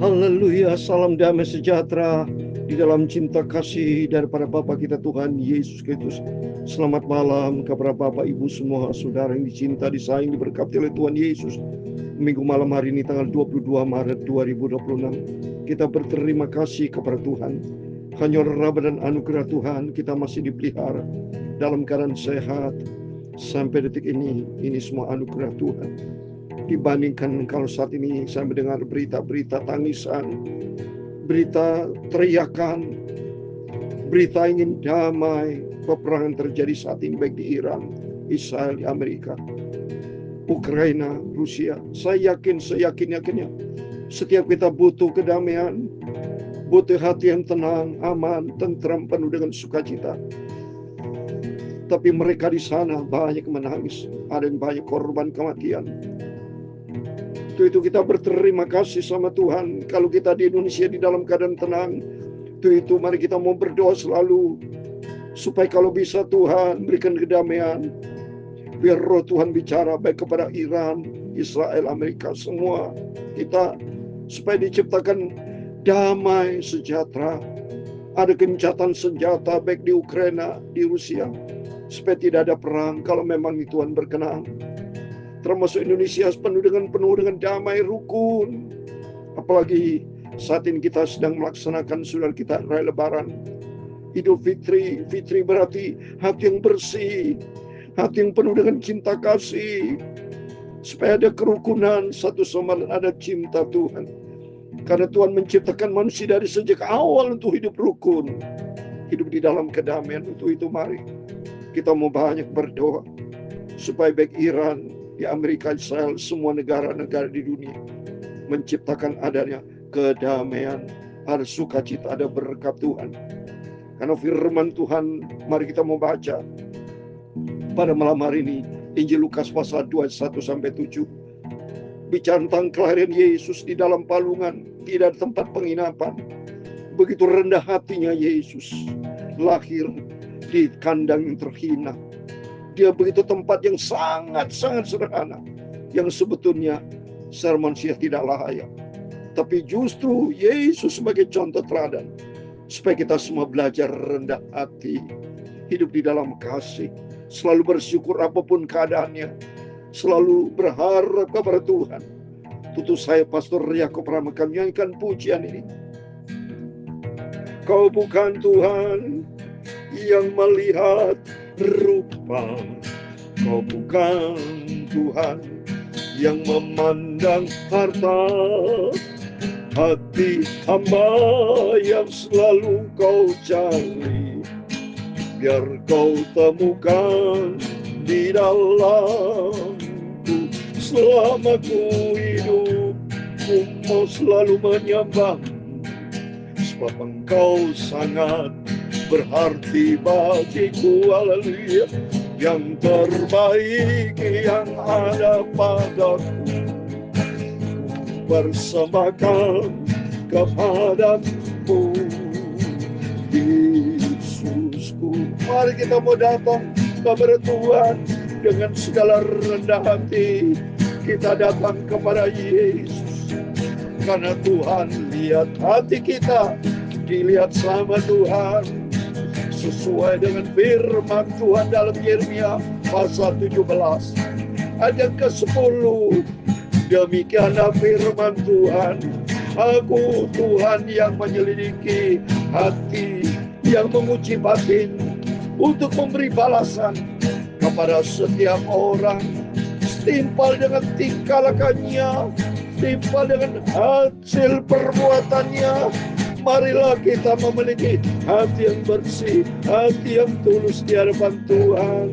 Haleluya, salam damai sejahtera di dalam cinta kasih daripada Bapa kita Tuhan Yesus Kristus. Selamat malam kepada Bapak Ibu semua saudara yang dicinta, disayang, diberkati oleh Tuhan Yesus. Minggu malam hari ini tanggal 22 Maret 2026. Kita berterima kasih kepada Tuhan. Hanya rahmat dan anugerah Tuhan kita masih dipelihara dalam keadaan sehat sampai detik ini. Ini semua anugerah Tuhan. Dibandingkan kalau saat ini saya mendengar berita-berita tangisan, berita teriakan, berita ingin damai, peperangan terjadi saat ini baik di Iran, Israel, di Amerika, Ukraina, Rusia. Saya yakinnya setiap kita butuh kedamaian, butuh hati yang tenang, aman, tentram, penuh dengan sukacita. Tapi mereka di sana banyak menangis, ada yang banyak korban kematian. Itu kita berterima kasih sama Tuhan. Kalau kita di Indonesia di dalam keadaan tenang, itu mari kita mau berdoa selalu supaya kalau bisa Tuhan berikan kedamaian. Biar roh Tuhan bicara baik kepada Iran, Israel, Amerika, semua kita, supaya diciptakan damai sejahtera. Ada gencatan senjata baik di Ukraina, di Rusia, supaya tidak ada perang kalau memang Tuhan berkenan. Termasuk Indonesia penuh dengan damai, rukun. Apalagi saat ini kita sedang melaksanakan saudara kita Raya Lebaran, Idul Fitri. Fitri berarti hati yang bersih, hati yang penuh dengan cinta kasih, supaya ada kerukunan satu sama lain, ada cinta Tuhan. Karena Tuhan menciptakan manusia dari sejak awal untuk hidup rukun, hidup di dalam kedamaian. Untuk itu mari kita mau banyak berdoa supaya baik Iran, di Amerika, Israel, semua negara-negara di dunia menciptakan adanya kedamaian, ada sukacita, ada berkat Tuhan. Karena firman Tuhan, mari kita mau baca pada malam hari ini Injil Lukas pasal 21-7. Bicara tentang kelahiran Yesus di dalam palungan, tidak ada tempat penginapan. Begitu rendah hatinya Yesus lahir di kandang yang terhina. Dia begitu tempat yang sangat-sangat sederhana, yang sebetulnya secara manusia tidak layak. Tapi justru Yesus sebagai contoh teladan, supaya kita semua belajar rendah hati, hidup di dalam kasih, selalu bersyukur apapun keadaannya, selalu berharap kepada Tuhan. Tutu saya Pastor Yakob Rama akan menyanyikan pujian ini. Kau bukan Tuhan yang melihat rupa, kau bukan Tuhan yang memandang harta, hati hamba yang selalu kau cari, biar kau temukan di dalamku. Selama ku hidup, ku mau selalu menyembah, sebab engkau sangat berarti bagiku. Haleluya. Yang terbaik yang ada padaku, ku persembahkan kepadamu, Yesusku. Mari kita mau datang kepada Tuhan dengan segala rendah hati. Kita datang kepada Yesus, karena Tuhan lihat hati kita, dilihat sama Tuhan, sesuai dengan firman Tuhan dalam Yeremia pasal 17 ayat ke-10. Demikianlah firman Tuhan, aku Tuhan yang menyelidiki hati, yang menguji batin, untuk memberi balasan kepada setiap orang setimpal dengan tingkah lakunya, setimpal dengan hasil perbuatannya. Marilah kita memiliki hati yang bersih, hati yang tulus di hadapan Tuhan.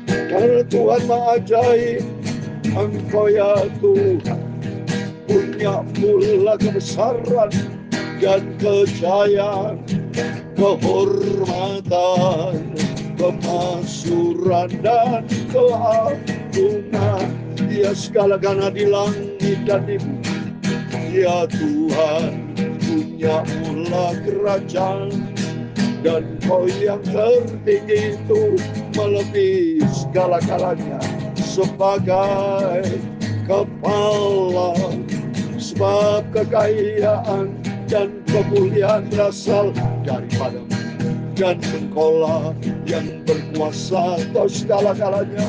Karena Tuhan Maha Ajaib, Engkau ya Tuhan, punya mula kebesaran dan kejayaan, kehormatan, kemasyuran dan keagungan. Ya segala-galanya di langit dan di bumi, ya Tuhan punya mula kerajaan, dan Kau yang tertinggi itu melebihi segala-galanya. Sebagai kepala, sebagai Sebab kekayaan dan kemuliaan berasal daripadamu, dan Engkaulah yang berkuasa atas segala-galanya.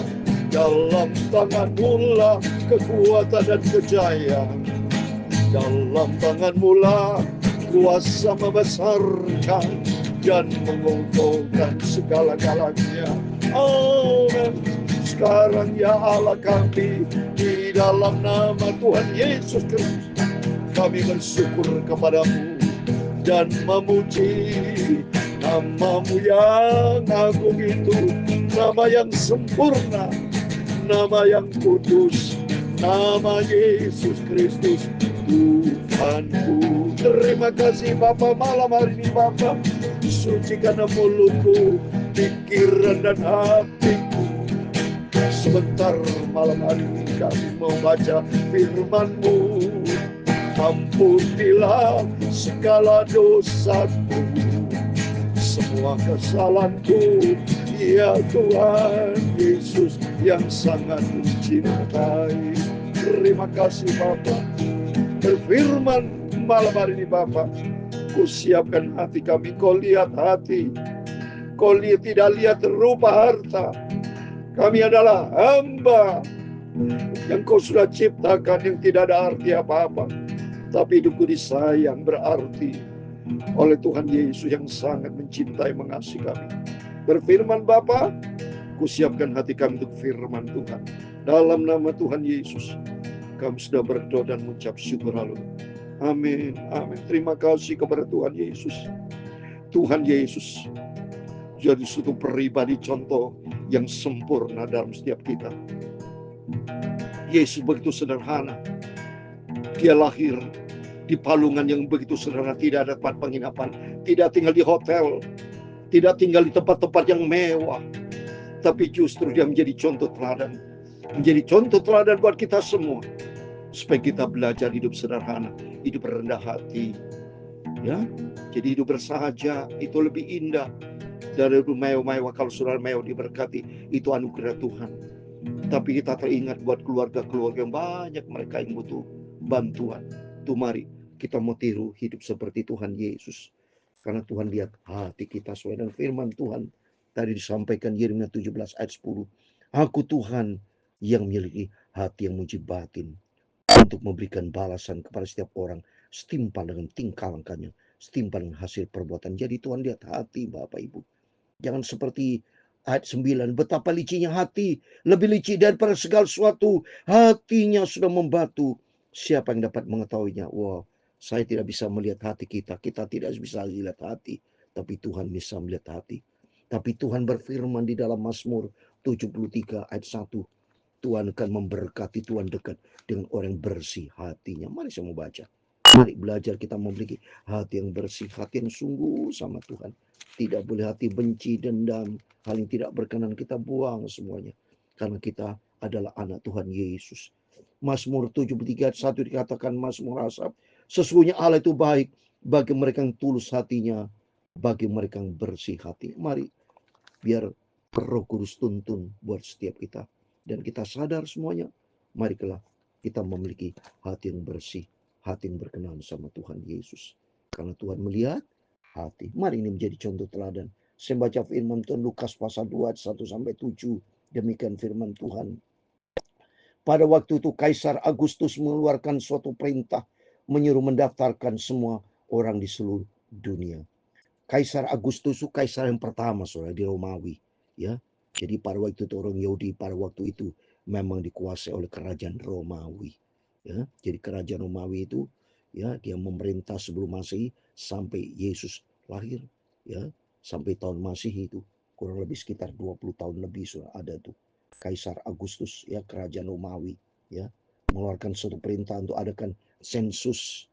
Dalam tangan-Mu lah kekuatan dan kejayaan. Dalam tangan-Mu lah kuasa membesarkan dan mengukuhkan segala-galanya. Amin. Sekarang ya Allah kami, di dalam nama Tuhan Yesus Kristus, kami bersyukur kepadamu dan memuji nama-Mu yang agung itu, nama yang sempurna, nama yang kudus, nama Yesus Kristus Tuhanku. Terima kasih Bapa, malam hari ini Bapa, sucikan mulutku, pikiran dan hatiku. Sebentar malam hari ini kami membaca firman-Mu. Ampunilah segala dosaku, semua kesalahanku, ya Tuhan Yesus yang sangat mencintai. Terima kasih Bapa. Berfirman malam hari ini Bapa, Ku siapkan hati kami. Kau lihat hati, Kau tidak lihat rupa harta. Kami adalah hamba yang Kau sudah ciptakan, yang tidak ada arti apa-apa, tapi hidupku disayang berarti oleh Tuhan Yesus yang sangat mencintai, mengasihi kami. Berfirman Bapa, Ku siapkan hati kami untuk firman Tuhan. Dalam nama Tuhan Yesus kami sudah berdoa dan mengucap syukur. Haleluya. Amin. Amin. Terima kasih kepada Tuhan Yesus. Tuhan Yesus jadi suatu pribadi contoh yang sempurna dalam setiap kita. Yesus begitu sederhana. Dia lahir di palungan yang begitu sederhana, tidak ada tempat penginapan, tidak tinggal di hotel, tidak tinggal di tempat-tempat yang mewah, tapi justru dia menjadi contoh teladan, menjadi contoh teladan buat kita semua, supaya kita belajar hidup sederhana, hidup rendah hati, ya. Jadi hidup bersahaja itu lebih indah dari hidup mewah-mewah. Kalau saudara mewah diberkati, itu anugerah Tuhan. Tapi kita teringat buat keluarga-keluarga yang banyak, mereka yang butuh bantuan. Tuh mari kita mau tiru hidup seperti Tuhan Yesus. Karena Tuhan lihat hati kita sesuai dengan firman Tuhan. Tadi disampaikan Yeremia 17 ayat 10. Aku Tuhan yang memiliki hati yang muji batin, untuk memberikan balasan kepada setiap orang setimpal dengan tingkah langkahnya, setimpal dengan hasil perbuatan. Jadi Tuhan lihat hati Bapak Ibu. Jangan seperti ayat 9, betapa licinya hati, lebih licik daripada segala sesuatu, hatinya sudah membatu, siapa yang dapat mengetahuinya? Wow, saya tidak bisa melihat hati kita, kita tidak bisa melihat hati, tapi Tuhan bisa melihat hati. Tapi Tuhan berfirman di dalam Mazmur 73 ayat 1, Tuhan akan memberkati, Tuhan dekat dengan orang yang bersih hatinya. Mari saya mau baca. Mari belajar kita memiliki hati yang bersih, hati yang sungguh sama Tuhan. Tidak boleh hati benci, dendam, hal yang tidak berkenan kita buang semuanya. Karena kita adalah anak Tuhan Yesus. Mazmur 73 ayat 1 dikatakan Mazmur Asaf, sesungguhnya Allah itu baik bagi mereka yang tulus hatinya, bagi mereka yang bersih hati. Mari biar Roh Kudus tuntun buat setiap kita. Dan kita sadar semuanya, marilah kita memiliki hati yang bersih, hati yang berkenan sama Tuhan Yesus. Karena Tuhan melihat hati. Mari ini menjadi contoh teladan. Saya baca firman Tuhan Lukas pasal 2 1-7. Demikian firman Tuhan. Pada waktu itu Kaisar Agustus mengeluarkan suatu perintah, menyuruh mendaftarkan semua orang di seluruh dunia. Kaisar Agustus itu kaisar yang pertama, saudara, di Romawi, ya. Jadi pada waktu itu orang Yahudi pada waktu itu memang dikuasai oleh kerajaan Romawi, ya. Jadi kerajaan Romawi itu, ya, dia memerintah sebelum Masehi sampai Yesus lahir, ya, sampai tahun Masehi itu kurang lebih sekitar 20 tahun lebih sudah ada tuh Kaisar Agustus, ya, kerajaan Romawi, ya, mengeluarkan suatu perintah untuk adakan sensus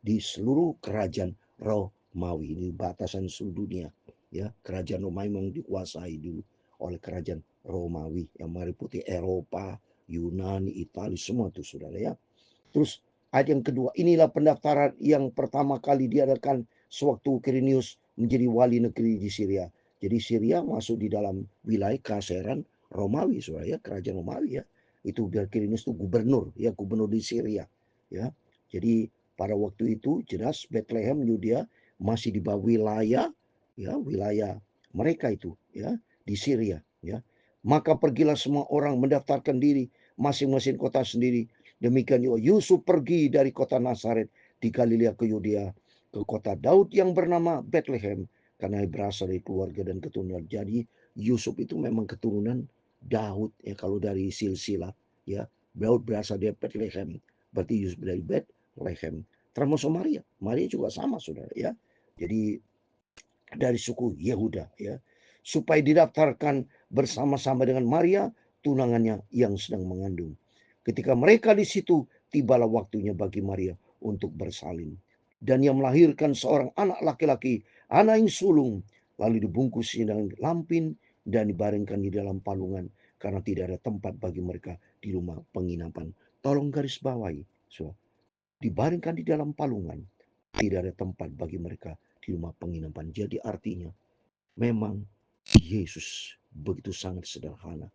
di seluruh kerajaan Romawi. Ini batasan seluruh dunia, ya. Kerajaan Romawi memang dikuasai dulu oleh kerajaan Romawi yang meliputi Eropa, Yunani, Italia, semua itu saudara, ya. Terus ayat yang kedua, inilah pendaftaran yang pertama kali diadakan sewaktu Quirinius menjadi wali negeri di Syria. Jadi Syria masuk di dalam wilayah kaseran Romawi, saudara, ya, kerajaan Romawi, ya. Itu biar Quirinius itu gubernur, ya, gubernur di Syria, ya. Jadi Pada waktu itu jelas Bethlehem Yudea masih di bawah wilayah mereka itu ya di Syria ya. Maka pergilah semua orang mendaftarkan diri masing-masing kota sendiri. Demikian juga Yusuf pergi dari kota Nazaret di Galilea ke Yudea ke kota Daud yang bernama Bethlehem karena berasal dari keluarga dan keturunan. Jadi Yusuf itu memang keturunan Daud ya, kalau dari silsilah ya. Daud berasal dari Bethlehem. Berarti Yusuf dari Bethlehem. Termasuk Maria. Maria juga sama saudara ya. Jadi dari suku Yehuda ya. Supaya didaftarkan bersama-sama dengan Maria tunangannya yang sedang mengandung. Ketika mereka di situ, tibalah waktunya bagi Maria untuk bersalin. Dan yang melahirkan seorang anak laki-laki, anak yang sulung, lalu dibungkusnya dengan lampin dan dibaringkan di dalam palungan karena tidak ada tempat bagi mereka di rumah penginapan. Tolong garis bawahi, so, dibaringkan di dalam palungan, tidak ada tempat bagi mereka di rumah penginapan. Jadi artinya memang Yesus begitu sangat sederhana.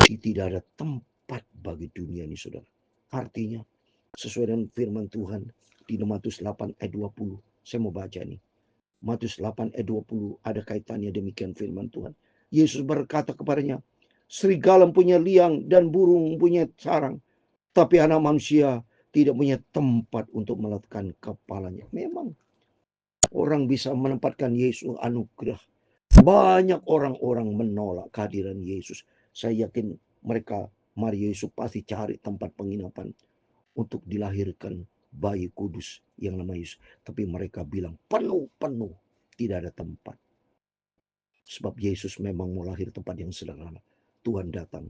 Tidak ada tempat bagi dunia ini saudara. Artinya sesuai dengan firman Tuhan di Matius 8 ayat 20. Saya mau baca nih. Matius 8 ayat 20 ada kaitannya demikian firman Tuhan. Yesus berkata kepadanya, serigala punya liang dan burung punya sarang, tapi anak manusia tidak punya tempat untuk meletakkan kepalanya. Memang orang bisa menempatkan Yesus anugerah. Banyak orang-orang menolak kehadiran Yesus. Saya yakin mereka, Maria Yusuf pasti cari tempat penginapan untuk dilahirkan bayi kudus yang namanya Yesus. Tapi mereka bilang penuh, tidak ada tempat. Sebab Yesus memang mau lahir tempat yang sederhana. Tuhan datang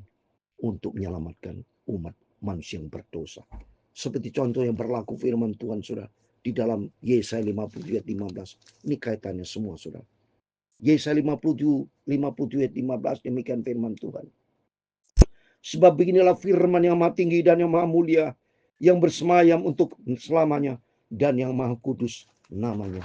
untuk menyelamatkan umat manusia yang berdosa. Seperti contoh yang berlaku firman Tuhan sudah di dalam Yesaya 57 ayat 15. Ini kaitannya semua sudah. Yesaya 57 ayat 15 demikian firman Tuhan. Sebab beginilah firman yang maha tinggi dan yang maha mulia, yang bersemayam untuk selamanya dan yang maha kudus namanya.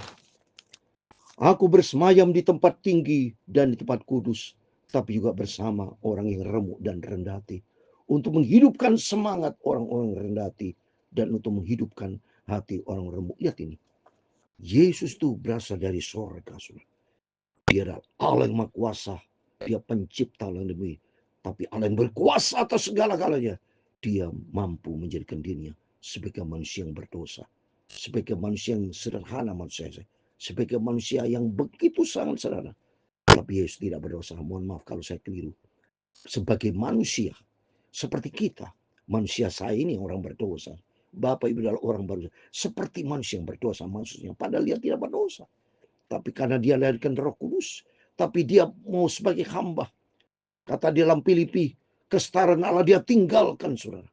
Aku bersemayam di tempat tinggi dan di tempat kudus, tapi juga bersama orang yang remuk dan rendah hati, untuk menghidupkan semangat orang-orang rendah hati dan untuk menghidupkan hati orang remuk. Lihat ini, Yesus itu berasal dari sorga. Dia adalah Allah yang maha kuasa. Dia pencipta alam demi. Tapi Allah yang berkuasa atas segala-galanya. Dia mampu menjadikan dirinya sebagai manusia yang berdosa. Sebagai manusia yang sederhana manusia. Sebagai manusia yang begitu sangat sederhana. Tapi Yesus tidak berdosa. Mohon maaf kalau saya keliru. Sebagai manusia. Seperti kita. Manusia saya ini orang berdosa. Bapak Ibu adalah orang berdosa. Seperti manusia yang berdosa maksudnya. Padahal dia tidak berdosa. Tapi karena dia lahirkan Roh Kudus, tapi dia mau sebagai hamba. Kata di dalam Filipi, kesetaraan Allah dia tinggalkan, saudara.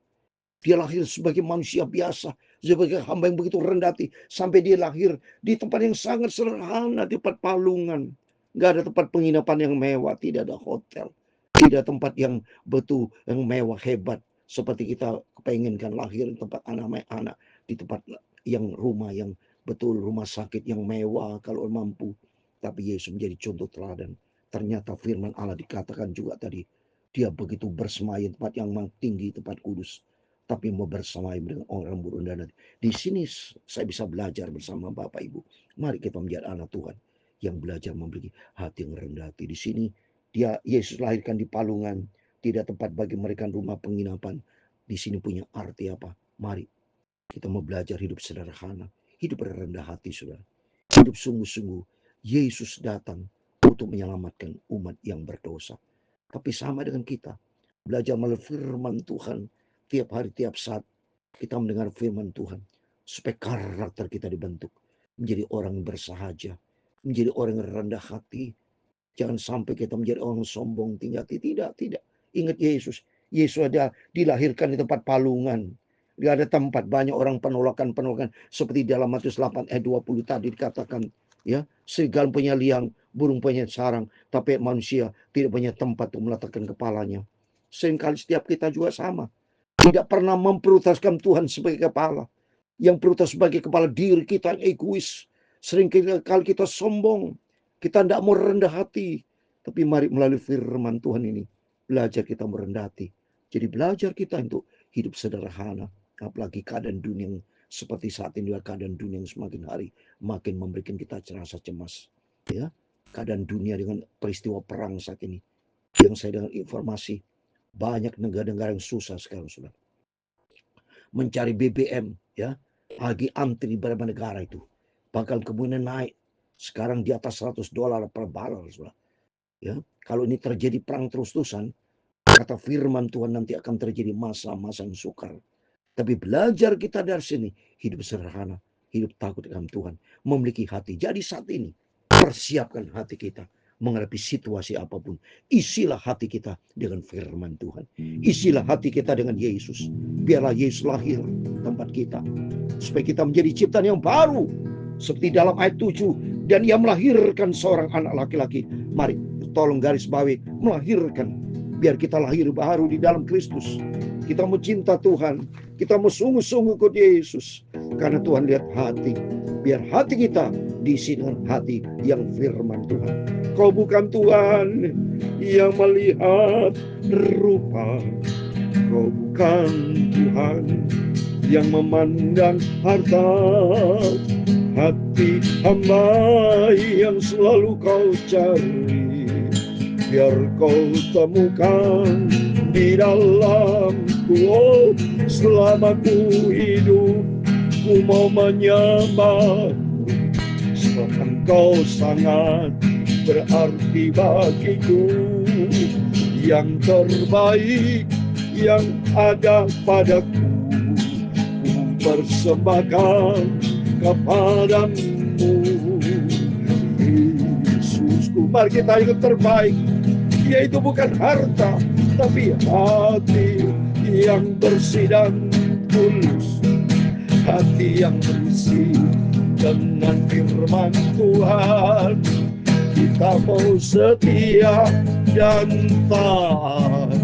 Dia lahir sebagai manusia biasa, sebagai hamba yang begitu rendah hati, sampai dia lahir di tempat yang sangat sederhana, di tempat palungan. Nggak ada tempat penginapan yang mewah, tidak ada hotel, tidak tempat yang betul yang mewah hebat seperti kita kepengenkan lahir di tempat anak-anak, di tempat yang rumah yang betul rumah sakit yang mewah kalau mampu. Tapi Yesus menjadi contoh teladan. Ternyata firman Allah dikatakan juga tadi. Dia begitu bersemayam tempat yang tinggi, tempat kudus. Tapi mau bersemayam dengan orang rendah hati. Di sini saya bisa belajar bersama Bapak Ibu. Mari kita menjadi anak Tuhan yang belajar memiliki hati yang rendah hati. Di sini dia Yesus lahirkan di palungan. Tidak tempat bagi mereka rumah penginapan. Di sini punya arti apa? Mari kita mau belajar hidup sederhana. Hidup rendah hati, saudara. Hidup sungguh-sungguh. Yesus datang untuk menyelamatkan umat yang berdosa. Tapi sama dengan kita. Belajar melalui firman Tuhan. Tiap hari, tiap saat kita mendengar firman Tuhan. Supaya karakter kita dibentuk. Menjadi orang yang bersahaja. Menjadi orang yang rendah hati. Jangan sampai kita menjadi orang sombong, tinggi hati. Tidak. Ingat Yesus. Yesus ada dilahirkan di tempat palungan. Gak ada tempat, banyak orang penolakan seperti dalam Matius 8 ayat 20 tadi dikatakan, ya, serigala punya liang, burung punya sarang, tapi manusia tidak punya tempat untuk meletakkan kepalanya. Seringkali setiap kita juga sama. Tidak pernah memprioritaskan Tuhan sebagai kepala. Yang prioritas sebagai kepala diri kita yang egois. Seringkali kita sombong. Kita tidak mau rendah hati. Tapi mari melalui firman Tuhan ini, belajar kita merendah hati. Jadi belajar kita untuk hidup sederhana. Apalagi keadaan dunia yang Seperti saat ini keadaan dunia yang semakin hari makin memberikan kita rasa cemas. Ya, keadaan dunia dengan peristiwa perang saat ini. Yang saya dengar informasi, banyak negara-negara yang susah sekarang sudah mencari BBM, ya, lagi antri di beberapa negara itu. Bahkan kemudian naik sekarang di atas $100 per barrel, sudah. Ya, kalau ini terjadi perang terus-terusan, kata firman Tuhan nanti akan terjadi masa-masa yang sukar. Tapi belajar kita dari sini, hidup sederhana, hidup takut akan Tuhan, memiliki hati. Jadi saat ini, persiapkan hati kita menghadapi situasi apapun. Isilah hati kita dengan firman Tuhan. Isilah hati kita dengan Yesus. Biarlah Yesus lahir tempat kita. Supaya kita menjadi ciptaan yang baru. Seperti dalam ayat 7. Dan ia melahirkan seorang anak laki-laki. Mari, tolong garis bawahi, melahirkan. Biar kita lahir baru di dalam Kristus. Kita mau cinta Tuhan. Kita mau sungguh-sungguh ikut Yesus. Karena Tuhan lihat hati. Biar hati kita diisi dengan hati yang firman Tuhan. Kau bukan Tuhan yang melihat rupa. Kau bukan Tuhan yang memandang harta. Hati hamba yang selalu kau cari. Biar kau temukan di dalamku, oh, selama ku hidup, ku mau menyembah. Sebab engkau sangat berarti bagiku. Yang terbaik yang ada padaku, ku persembahkan kepadamu. Yesusku, mari kita ikut terbaik, yaitu bukan harta, tapi hati yang bersih dan tulus. Hati yang bersih dengan firman Tuhan. Kita mau setia dan taat.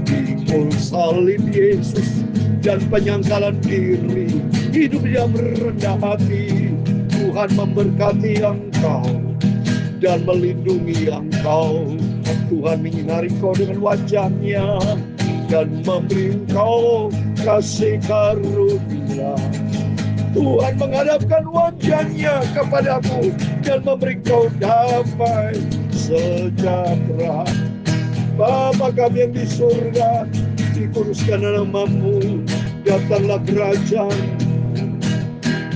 Pikul salib Yesus dan penyangkalan diri. Hidup yang rendah hati. Tuhan memberkati engkau dan melindungi engkau. Tuhan menyinari kau dengan wajahnya dan memberi engkau kasih karunia. Tuhan menghadapkan wajahnya kepadamu dan memberi kau damai sejahtera. Bapa kami yang di surga, dikuduskan namamu, datanglah kerajaan,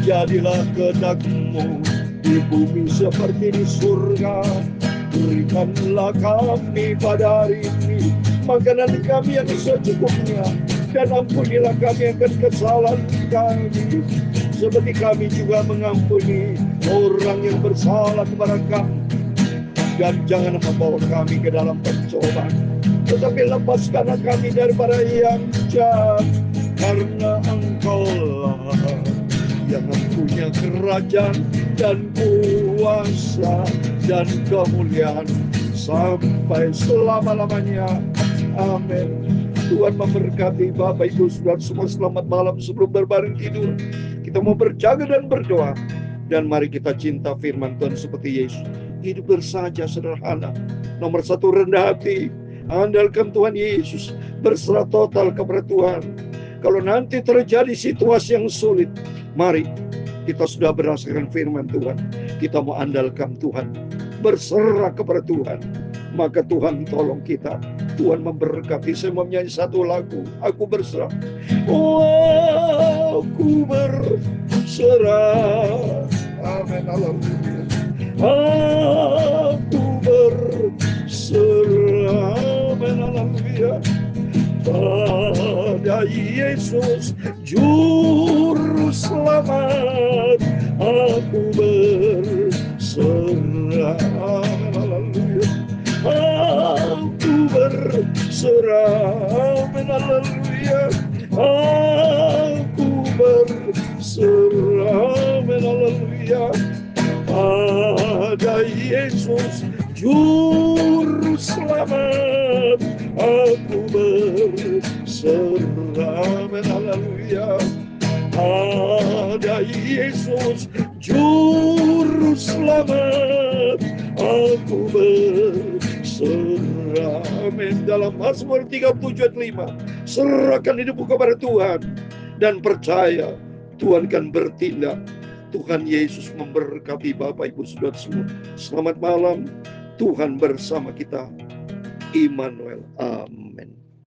jadilah kehendak-Mu di bumi seperti di surga. Berikanlah kami pada hari ini makanan kami yang secukupnya, dan ampunilah kami akan kesalahan kami, seperti kami juga mengampuni orang yang bersalah kepada kami. Dan jangan membawa kami ke dalam pencobaan, tetapi lepaskanlah kami daripada yang jahat, karena Engkau-lah yang punya kerajaan dan kuasa dan kemuliaan sampai selama-lamanya. Amin. Tuhan memberkati Bapak Ibu Saudara semua. Selamat malam sebelum berbaring tidur. Kita mau berjaga dan berdoa. Dan mari kita cinta firman Tuhan seperti Yesus. Hidup bersahaja sederhana. Nomor 1, rendah hati. Andalkan Tuhan Yesus. Berserah total kepada Tuhan. Kalau nanti terjadi situasi yang sulit, mari kita sudah berdasarkan firman Tuhan. Kita mau andalkan Tuhan. Berserah kepada Tuhan. Maka Tuhan tolong kita. Tuhan memberkati. Saya mau menyanyi satu lagu. Aku berserah. Oh, aku berserah. Amin. Haleluya. Aku berserah. Amin. Haleluya. Pada Yesus Juru Selamat. Aku berserah. Haleluya. Aku berserah. Amin. Haleluya. Aku berserah. Amin. Haleluya. Pada Yesus Juru Selamat. Aku berserah. Amin. Haleluya. Pada Yesus Juru Selamat. Aku berserah. Amin. Dalam Mazmur 37 ayat 5, serahkan hidupmu kepada Tuhan dan percaya Tuhan kan bertindak. Tuhan Yesus memberkati Bapak Ibu Saudara semua. Selamat malam. Tuhan bersama kita. Immanuel. Amin.